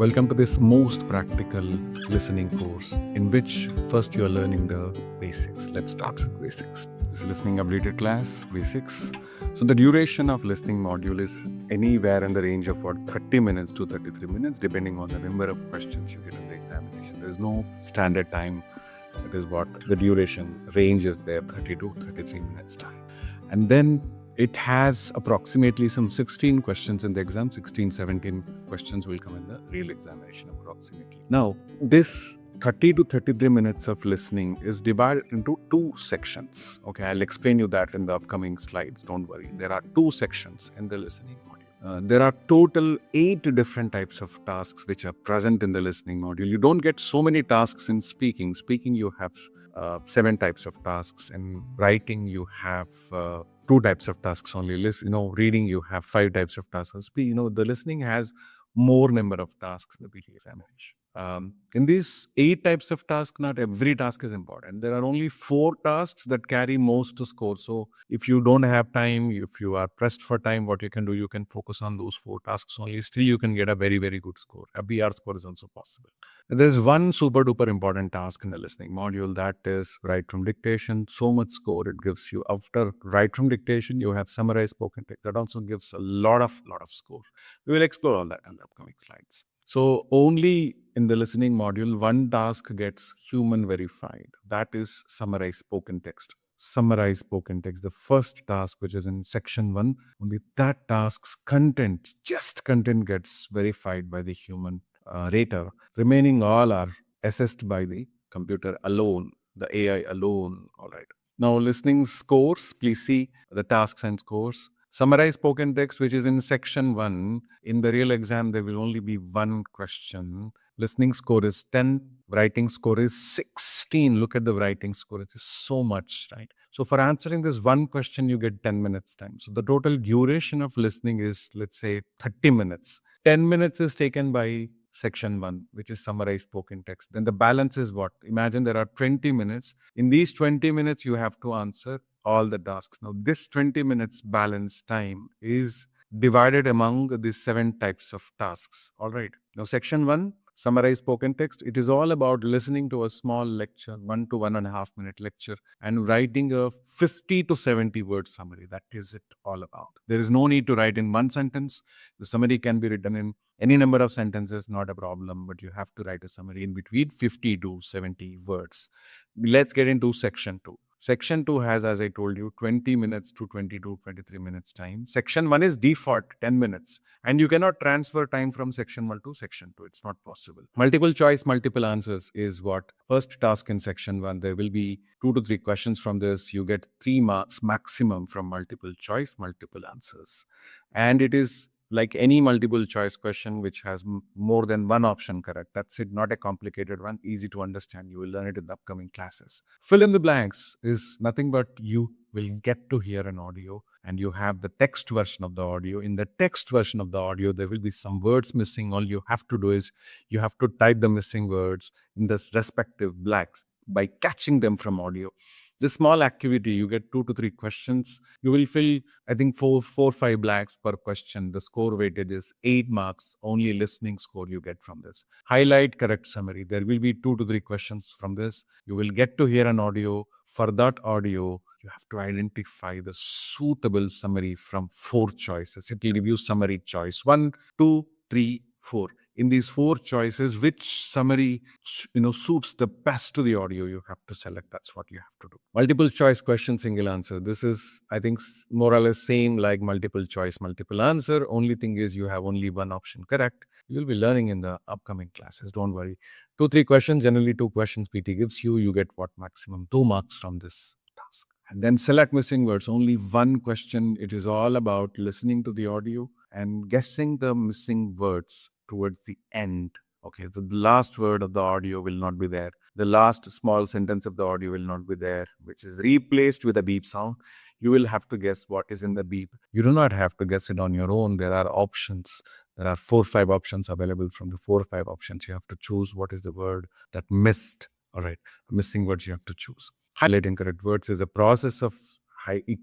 Welcome to this most practical listening course in which first you are learning the basics. Let's start with basics. This is listening updated class, basics. So the duration of listening module is anywhere in the range of 30 minutes to 33 minutes, depending on the number of questions you get in the examination. There is no standard time. That is what the duration range is there, 30 to 33 minutes time. And then it has approximately some 16 questions in the exam. 16, 17 questions will come in the real examination approximately. Now, this 30 to 33 minutes of listening is divided into two sections. Okay, I'll explain you that in the upcoming slides. Don't worry. There are two sections in the listening module. There are total 8 different types of tasks which are present in the listening module. You don't get so many tasks in speaking. Speaking, you have 7 types of tasks. In writing, you have 2 types of tasks only. Reading, you have 5 types of tasks. The listening has more number of tasks in the PTE examination. In these 8 types of tasks, not every task is important. There are only 4 tasks that carry most to score. So if you don't have time, if you are pressed for time, what you can do, you can focus on those 4 tasks only. Still, you can get a very, very good score. A BR score is also possible. There's one super duper important task in the listening module, that is write from dictation. So much score it gives you. After write from dictation, you have summarized spoken text. That also gives a lot of score. We will explore all that in the upcoming slides. So only in the listening module, one task gets human verified. That is summarize spoken text. Summarize spoken text. The first task, which is in section 1, only that task's content, just content, gets verified by the human rater. Remaining all are assessed by the computer alone, the AI alone. All right. Now, listening scores, please see the tasks and scores. Summarize spoken text, which is in section 1. In the real exam, there will only be one question. Listening score is 10. Writing score is 16. Look at the writing score. It is so much, right? So for answering this one question, you get 10 minutes time. So the total duration of listening is, let's say, 30 minutes. 10 minutes is taken by section 1, which is summarize spoken text. Then the balance is what? Imagine there are 20 minutes. In these 20 minutes, you have to answer all the tasks. Now, this 20 minutes balance time is divided among these 7 types of tasks. All right. Now, section 1, summarize spoken text. It is all about listening to a small lecture, 1 to 1.5 minute lecture, and writing a 50 to 70 word summary. That is it all about. There is no need to write in one sentence. The summary can be written in any number of sentences, not a problem, but you have to write a summary in between 50 to 70 words. Let's get into section 2. Section 2 has, as I told you, 20 minutes to 22, 23 minutes time. Section 1 is default, 10 minutes. And you cannot transfer time from section 1 to section 2. It's not possible. Multiple choice, multiple answers is what first task in section 1. There will be 2 to 3 questions from this. You get 3 marks maximum from multiple choice, multiple answers. And it is like any multiple choice question which has more than one option correct. That's it, not a complicated one, easy to understand. You will learn it in the upcoming classes. Fill in the blanks is nothing but you will get to hear an audio and you have the text version of the audio. In the text version of the audio, there will be some words missing. All you have to do is you have to type the missing words in the respective blanks by catching them from audio. This small activity, you get 2 to 3 questions. You will fill, I think, 4 or 5 blanks per question. The score weightage is 8 marks. Only listening score you get from this. Highlight correct summary. There will be 2 to 3 questions from this. You will get to hear an audio. For that audio, you have to identify the suitable summary from 4 choices. It will give you summary choice 1, 2, 3, 4. In these 4 choices, which summary suits the best to the audio, you have to select. That's what you have to do. Multiple choice question, single answer. This is, I think, more or less same like multiple choice, multiple answer. Only thing is you have only one option correct. You'll be learning in the upcoming classes. Don't worry. 2, 3 questions, generally 2 questions PT gives you. You get what? Maximum 2 marks from this task. And then select missing words. Only one question. It is all about listening to the audio and guessing the missing words towards the end. Okay, so the last word of the audio will not be there. The last small sentence of the audio will not be there, which is replaced with a beep sound. You will have to guess what is in the beep. You do not have to guess it on your own. There are options. There are 4 or 5 options available. From the 4 or 5 options, you have to choose what is the word that missed. All right, missing words you have to choose. Highlight incorrect words is a process of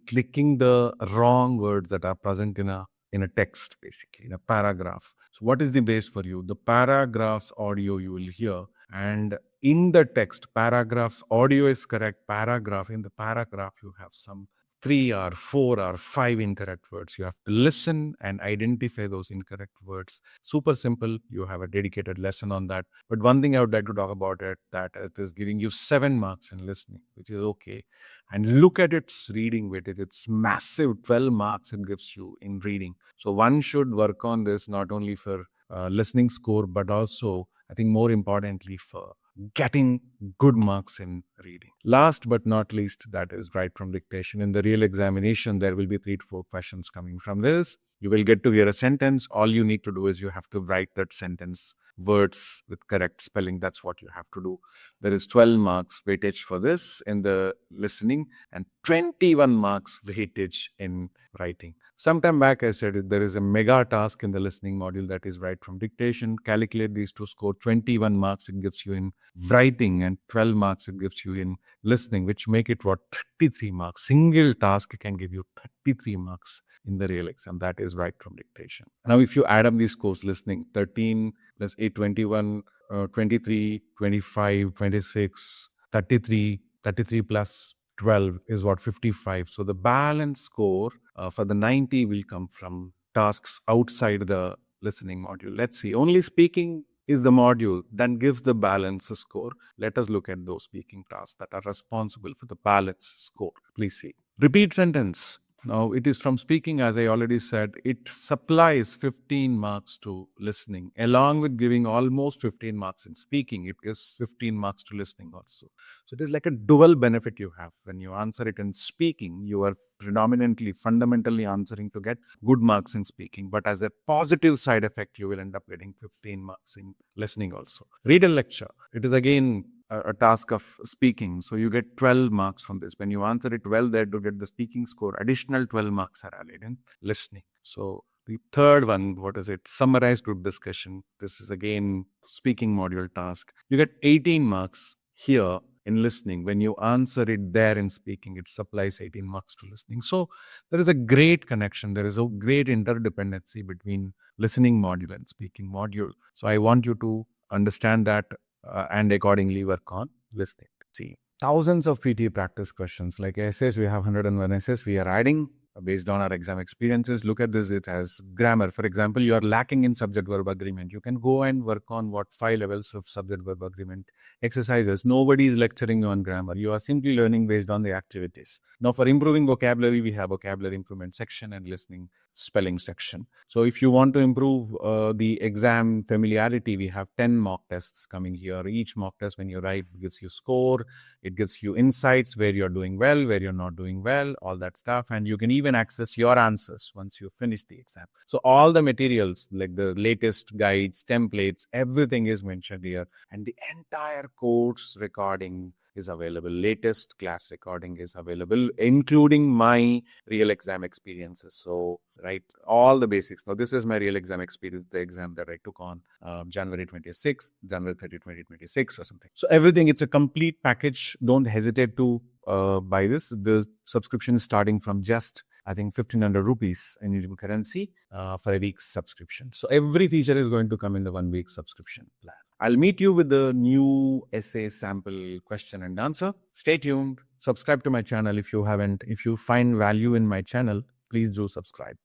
clicking the wrong words that are present in a text, basically, in a paragraph. So what is the base for you? The paragraphs audio you will hear, and in the text, paragraphs audio is correct. Paragraph, in the paragraph, you have some 3 or 4 or 5 incorrect words. You have to listen and identify those incorrect words. Super simple. You have a dedicated lesson on that. But one thing I would like to talk about it, that it is giving you 7 marks in listening, which is okay. And look at its reading weightage. It's massive. 12 marks it gives you in reading. So one should work on this not only for listening score, but also, I think more importantly, for getting good marks in reading. Last but not least, that is right from dictation. In the real examination, there will be 3 to 4 questions coming from this. You will get to hear a sentence. All you need to do is you have to write that sentence, words with correct spelling. That's what you have to do. There is 12 marks weightage for this in the listening and 21 marks weightage in writing. Sometime back, I said there is a mega task in the listening module, that is right from dictation. Calculate these to score 21 marks it gives you in writing and 12 marks it gives you in listening, which make it what, 33 marks. Single task can give you 33 marks in the real exam. That is right from dictation. Now, if you add up these scores, listening 13 plus 8, 21, 23, 25, 26, 33, 33 plus 12 is what, 55. So the balance score for the 90 will come from tasks outside the listening module. Let's see. Only speaking is the module that gives the balance score. Let us look at those speaking tasks that are responsible for the balance score. Please see. Repeat sentence. Now, it is from speaking, as I already said, it supplies 15 marks to listening. Along with giving almost 15 marks in speaking, it gives 15 marks to listening also. So it is like a dual benefit you have. When you answer it in speaking, you are predominantly, fundamentally answering to get good marks in speaking. But as a positive side effect, you will end up getting 15 marks in listening also. Read a lecture. It is again a task of speaking. So you get 12 marks from this. When you answer it well there to get the speaking score, additional 12 marks are added in listening. So the third one, what is it? Summarize group discussion. This is again speaking module task. You get 18 marks here in listening. When you answer it there in speaking, it supplies 18 marks to listening. So there is a great connection. There is a great interdependency between listening module and speaking module. So I want you to understand that and accordingly work on listening. See, thousands of PTE practice questions. Like essays, we have 101 essays. We are adding based on our exam experiences. Look at this, it has grammar. For example, you are lacking in subject-verb agreement. You can go and work on 5 levels of subject-verb agreement exercises. Nobody is lecturing you on grammar. You are simply learning based on the activities. Now, for improving vocabulary, we have vocabulary improvement section and listening spelling section. So if you want to improve the exam familiarity, we have 10 mock tests coming here. Each mock test, when you write, gives you score. It gives you insights where you're doing well, where you're not doing well, all that stuff. And you can even access your answers once you finish the exam. So all the materials, like the latest guides, templates, everything is mentioned here. And the entire course recording is available. Latest class recording is available, including my real exam experiences. So, right, all the basics. Now, this is my real exam experience, the exam that I took on January 26th, January 30, 2026 or something. So everything, it's a complete package. Don't hesitate to buy this. The subscription is starting from just, I think, 1,500 rupees in Indian currency for a week's subscription. So every feature is going to come in the 1 week subscription plan. I'll meet you with the new essay sample question and answer. Stay tuned. Subscribe to my channel if you haven't. If you find value in my channel, please do subscribe.